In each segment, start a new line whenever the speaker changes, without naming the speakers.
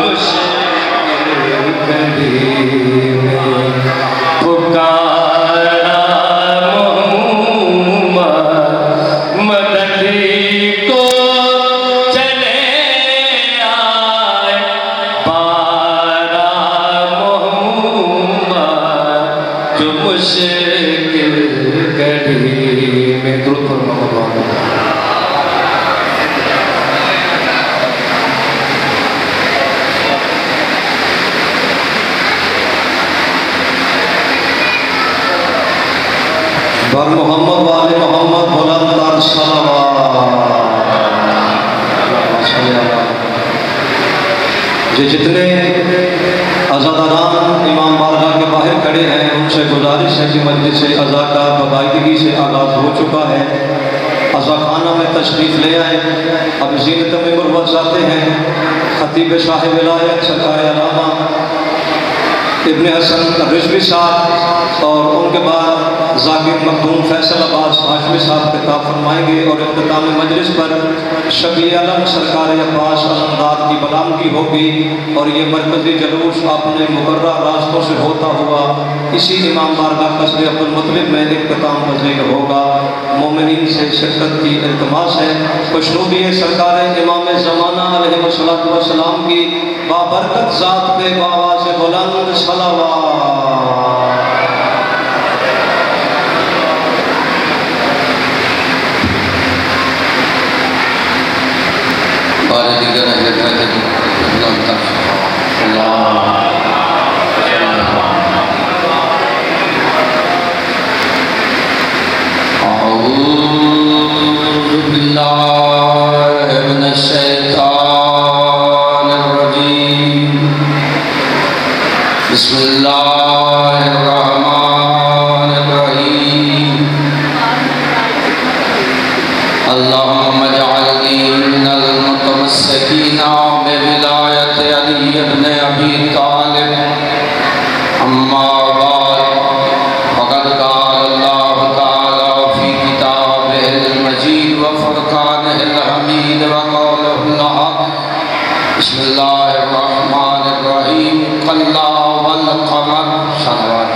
मुश्किल घड़ी में पुकारा मोहम्मद मदद को चले आए पारा मोहम्मद जो मुश्किल घड़ी में। दुरूद पर मोहम्मद। बर मोहम्मद वाले मोहम्मद बुलंद तर सलावत। जितने अज़ादारान इमाम बारगाह के बाहर खड़े हैं उनसे गुजारिश है कि मजलिस अज़ा का बाकायदगी से आगाज़ हो चुका है। अज़ा खाना में तशरीफ़ ले आए। अब ज़ीनत में मुरवत जाते हैं खतीब शाह विलायत सरकार अलामा इब्न हसन रिजवी साहब और उनके बाद ज़ाकिर मखदूम फैसल अब्बास हाशमी साहब खिताब फरमाएंगे और इख्तिताम मजलिस पर शबी अलम सरकार अब्बास अलमदार की बलामगी होगी और ये मरकज़ी जलूस अपने मुकर्रर रास्तों से होता हुआ इसी इमाम बारगाह कस्र अब्दुल मुत्तलिब में इख्तिताम पज़ीर होगा। मोमिनीन से शिरकत की इल्तिमास है। खुशनुदी सरकार इमाम ज़माना अलैहिस्सलातु वस्सलाम की बाबरकत ज़ात पे बावाज़ बुलंद सलावत।
और दिगर अऊज़ु बिल्लाहि मिनश शैतानिर रजीम। बिस्मिल्लाहिर रहमानिर रहीम। अल्लाहुम्मा जअलनी मिनल मुतमस्सिकीना बिविलायत अली इब्न अबी तालिब। अम्मा बाद फ़क़द क़ाल अल्लाहु तआला फ़ी किताबिहिल मजीद व फ़ुरक़ानिहिल हमीद व क़ौलिहिल हक़। बिस्मिल्लाहिर रहमानिर रहीम। कल्ला वल क़मर। सलावत।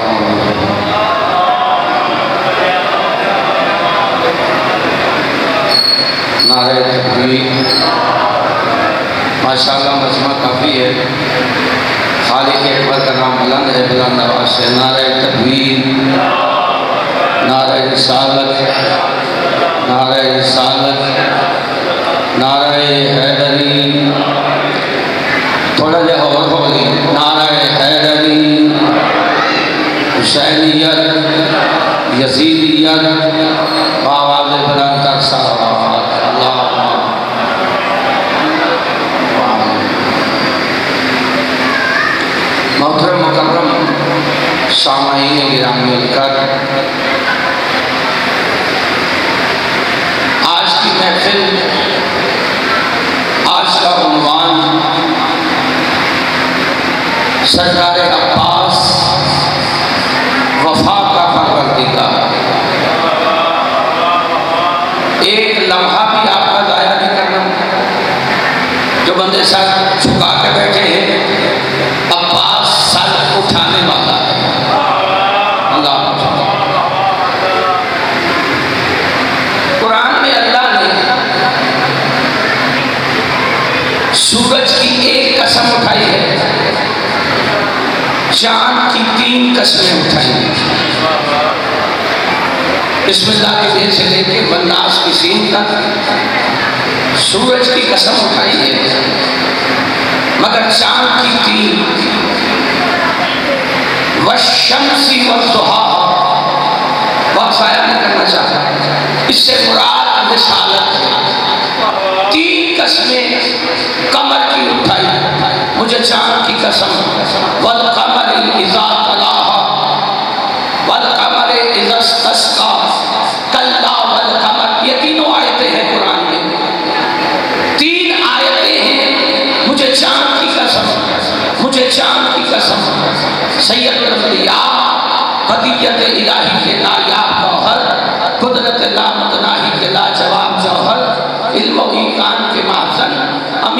नारे तकबीर। माशाअल्लाह मजमा काफ़ी है। खालिक अकबर का नाम बुलंद है, बुलंद आवाज़ से नारे तकबीर, नारे रिसालत, नारे रिसालत, नारे हैदरी। थोड़ा जहा और बोली नारे हैदरी, हुसैनियत, यजीदियत, आवाज़ बुलंद कर सलावत। अल्लाह मोहतरम मुकर्रम सामाईन गिरामी अलकर, आज की महफिल, आज का उन्वान सरकार अब्बास वफा का परवरदिगार। एक लम्हा भी आपका ज़ाया नहीं करना। जो बंदे सर झुका के बैठे हैं, अब्बास सर उठाने वाला है। अल्लाह कुरान में अल्लाह ने सूरज की एक कसम उठाई है, चांद की 3 कसमें उठाई हैं। बिस्मिल्लाह के बे से लेके वन्नास की सीन तक सूरज की कसम उठाई है, मगर चांद की 3 वश्शम्सी वद्दुहा। वक्त ज़ाया नहीं करना चाहता। इससे मुराद रिसालत। 3 कसमें कमर की उठाई। मुझे चांद की कसम, वल कमर इज़ा तलाहा वल कमर इज़ा इस्तस्क़ा कल्ला वल कमर। ये तीनों आयतें हैं कुरान में। 3 आयतें हैं। मुझे चांद की कसम, मुझे चांद की कसम। सैयदुल अंबिया, क़दियत इलाही के नायाब गौहर, कुदरत लामुतनाही के लाजवाब जौहर, इल्म व ईकान के महज़न,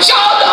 14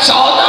14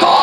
2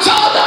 14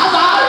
1000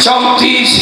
34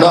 9